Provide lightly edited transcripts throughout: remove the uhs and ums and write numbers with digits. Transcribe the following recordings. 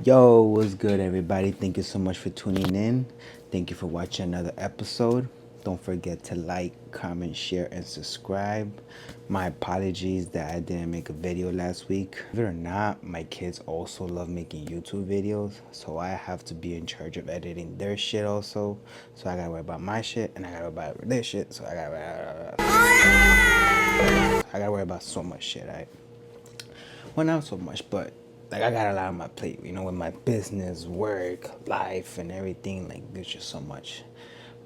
Yo, what's good, everybody? Thank you so much for tuning in. Thank you for watching another episode. Don't forget to like, comment, share, and subscribe. My apologies that I didn't make a video last week. Believe it or not, my kids also love making YouTube videos, so I have to be in charge of editing their shit also. So I gotta worry about my shit, and I gotta worry about their shit. So I gotta worry about so much shit, right? Well, not so much, but like I got a lot on my plate, with my business, work, life, and everything. Like there's just so much.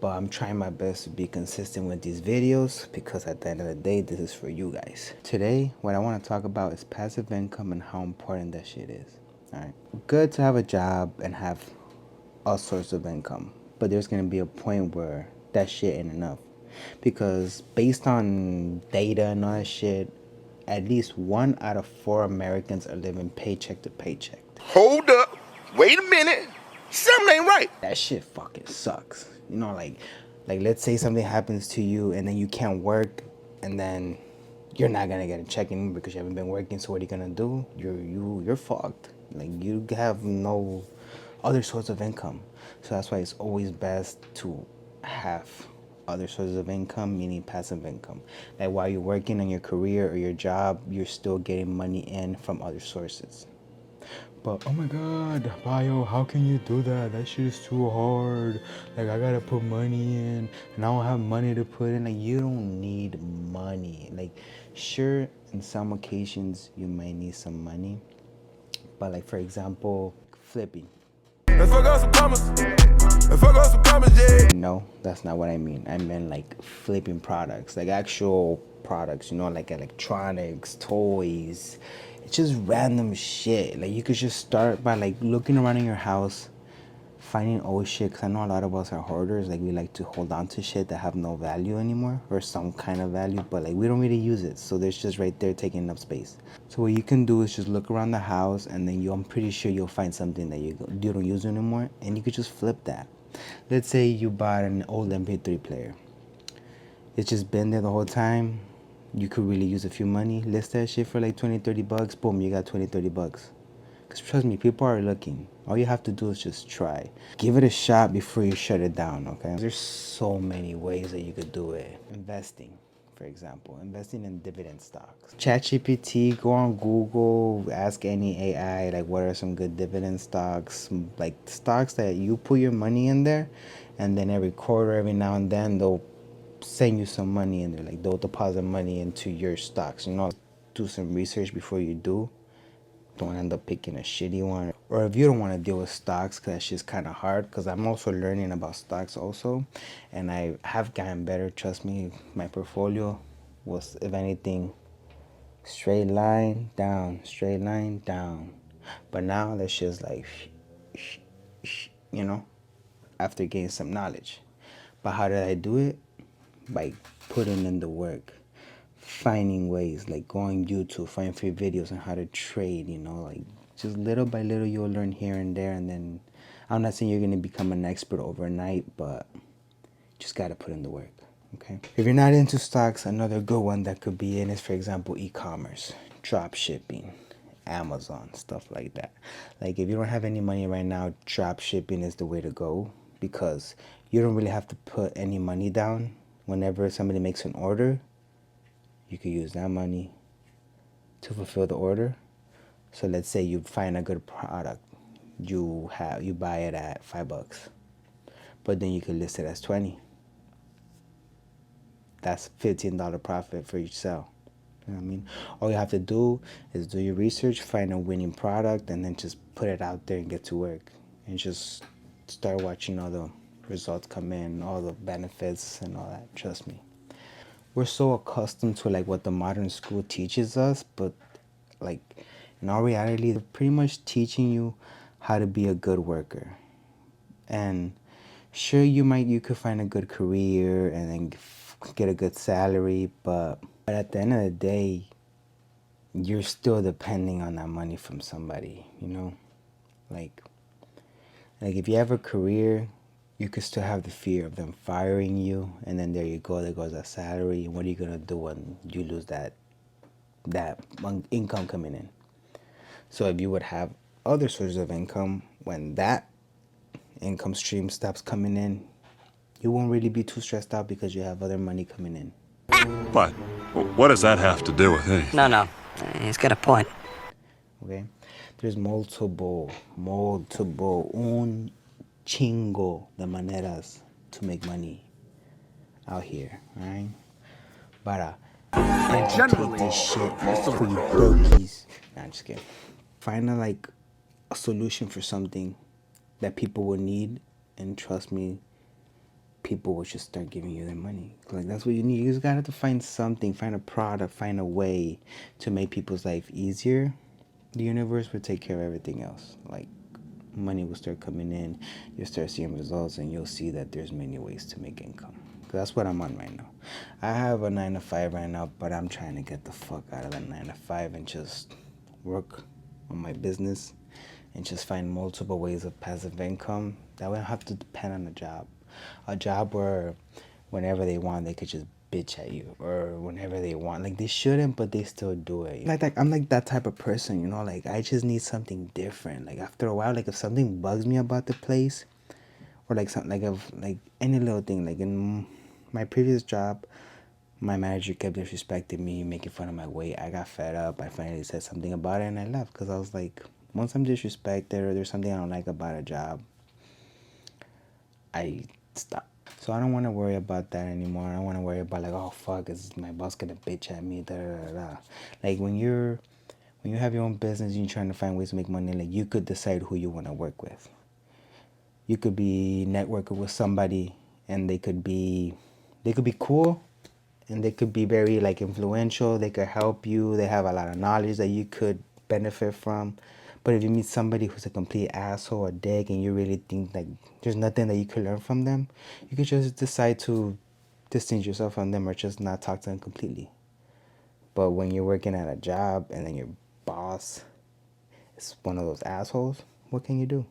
But I'm trying my best to be consistent with these videos because at the end of the day, this is for you guys. Today, what I want to talk about is passive income and how important that shit is. All right, good to have a job and have all sorts of income, but there's gonna be a point where that shit ain't enough, because based on data and all that shit, at least 1 out of 4 Americans are living paycheck to paycheck. Hold up. Wait a minute. Something ain't right. That shit fucking sucks. Like let's say something happens to you and then you can't work, and then you're not gonna get a check in because you haven't been working. So what are you gonna do? You're fucked. Like you have no other source of income. So that's why it's always best to have other sources of income, meaning passive income. Like while you're working on your career or your job, you're still getting money in from other sources. But oh my god, Bio, how can you do that? That shit is too hard. Like I gotta put money in and I don't have money to put in. Like you don't need money. Like sure, in some occasions you might need some money. But like for example, flipping. Let's fuck up some commas. Let's fuck up some commas, yeah. No, that's not what I mean. I meant like flipping products, like actual products, like electronics, toys. It's just random shit. Like you could just start by like looking around in your house, finding old shit. Cause I know a lot of us are hoarders. Like we like to hold on to shit that have no value anymore, or some kind of value, but like we don't really use it. So there's just right there taking up space. So what you can do is just look around the house, and then I'm pretty sure you'll find something that you don't use anymore, and you could just flip that. Let's say you bought an old MP3 player. It's just been there the whole time. You could really use a few money. List that shit for like 20-30 bucks. Boom, you got 20-30 bucks. Because trust me, people are looking. All you have to do is just try. Give it a shot before you shut it down, okay? There's so many ways that you could do it. Investing, for example. Investing in dividend stocks. ChatGPT, go on Google, ask any AI, like what are some good dividend stocks? Like stocks that you put your money in there, and then every quarter, every now and then, they'll send you some money in there. Like they'll deposit money into your stocks. Do some research before you do. Don't end up picking a shitty one. Or if you don't want to deal with stocks, because that shit's kind of hard, because I'm also learning about stocks also, and I have gotten better. Trust me, my portfolio was, if anything, straight line down, straight line down. But now that's just like you know after getting some knowledge. But how did I do it? By putting in the work, finding ways, like going YouTube, find free videos on how to trade, like just little by little you'll learn here and there. And then I'm not saying you're going to become an expert overnight, but just got to put in the work. Okay, if you're not into stocks, another good one that could be in is, for example, e-commerce, drop shipping, Amazon, stuff like that. Like if you don't have any money right now, drop shipping is the way to go, because you don't really have to put any money down. Whenever somebody makes an order, you could use that money to fulfill the order. So let's say you find a good product, you buy it at $5, but then you could list it as 20. That's $15 profit for each sale. You know what I mean? All you have to do is do your research, find a winning product, and then just put it out there and get to work. And just start watching all the results come in, all the benefits and all that. Trust me. We're so accustomed to like what the modern school teaches us, but like in all reality, they're pretty much teaching you how to be a good worker. And sure, you could find a good career and then get a good salary, but at the end of the day, you're still depending on that money from somebody, like if you have a career, you could still have the fear of them firing you, and then there you go, there goes that salary. And what are you gonna do when you lose that income coming in? So if you would have other sources of income, when that income stream stops coming in, you won't really be too stressed out because you have other money coming in. But what does that have to do with anything? No. He's got a point. Okay? There's multiple, un chingo de maneras to make money out here, right? But educate this shit for you brokies. Nah, I'm just kidding. Find a solution for something that people will need, and trust me, people will just start giving you their money. Like, that's what you need. You just gotta have to find something, find a product, find a way to make people's life easier. The universe will take care of everything else. Like, money will start coming in, you'll start seeing results, and you'll see that there's many ways to make income. That's what I'm on right now. I have a 9 to 5 right now, but I'm trying to get the fuck out of that 9 to 5 and just work on my business and just find multiple ways of passive income. That way I don't have to depend on a job. A job where whenever they want, they could just bitch at you, or whenever they want. Like, they shouldn't, but they still do it. Like I'm like that type of person, you know? Like, I just need something different. Like, after a while, like, if something bugs me about the place, or like something, like any little thing, like in my previous job, my manager kept disrespecting me, making fun of my weight. I got fed up. I finally said something about it, and I left, because I was like, once I'm disrespected or there's something I don't like about a job, I stop. So I don't want to worry about that anymore. I don't want to worry about, like, oh fuck, is my boss gonna bitch at me, da da da da. Like, when you have your own business and you're trying to find ways to make money, like, you could decide who you want to work with. You could be networking with somebody, and they could be cool, and they could be very, like, influential. They could help you. They have a lot of knowledge that you could benefit from. But if you meet somebody who's a complete asshole or dick, and you really think, like, there's nothing that you could learn from them, you could just decide to distance yourself from them, or just not talk to them completely. But when you're working at a job and then your boss is one of those assholes, what can you do?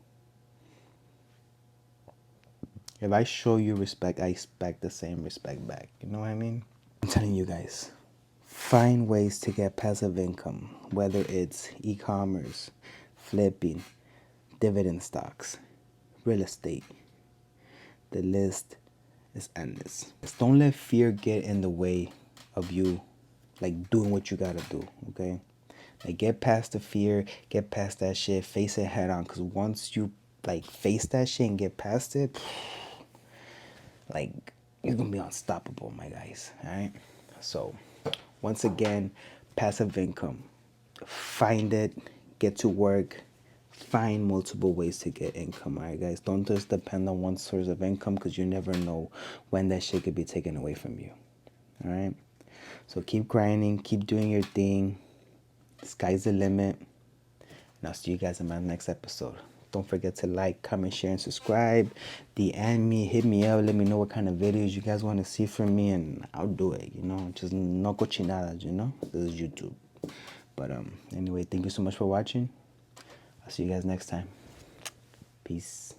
If I show you respect, I expect the same respect back. You know what I mean? I'm telling you guys, find ways to get passive income, whether it's e-commerce, flipping, dividend stocks, real estate. The list is endless. Just don't let fear get in the way of you, like, doing what you gotta do, okay? Like, get past the fear, get past that shit, face it head on, because once you, like, face that shit and get past it, like, you're gonna be unstoppable, my guys. All right. So, once again, passive income. Find it. Get to work. Find multiple ways to get income. All right, guys. Don't just depend on one source of income, because you never know when that shit could be taken away from you. All right. So keep grinding. Keep doing your thing. The sky's the limit. And I'll see you guys in my next episode. Don't forget to like, comment, share, and subscribe. DM me, hit me up, let me know what kind of videos you guys want to see from me, and I'll do it, you know. Just no cochinadas, you know. This is YouTube. But anyway, thank you so much for watching. I'll see you guys next time. Peace.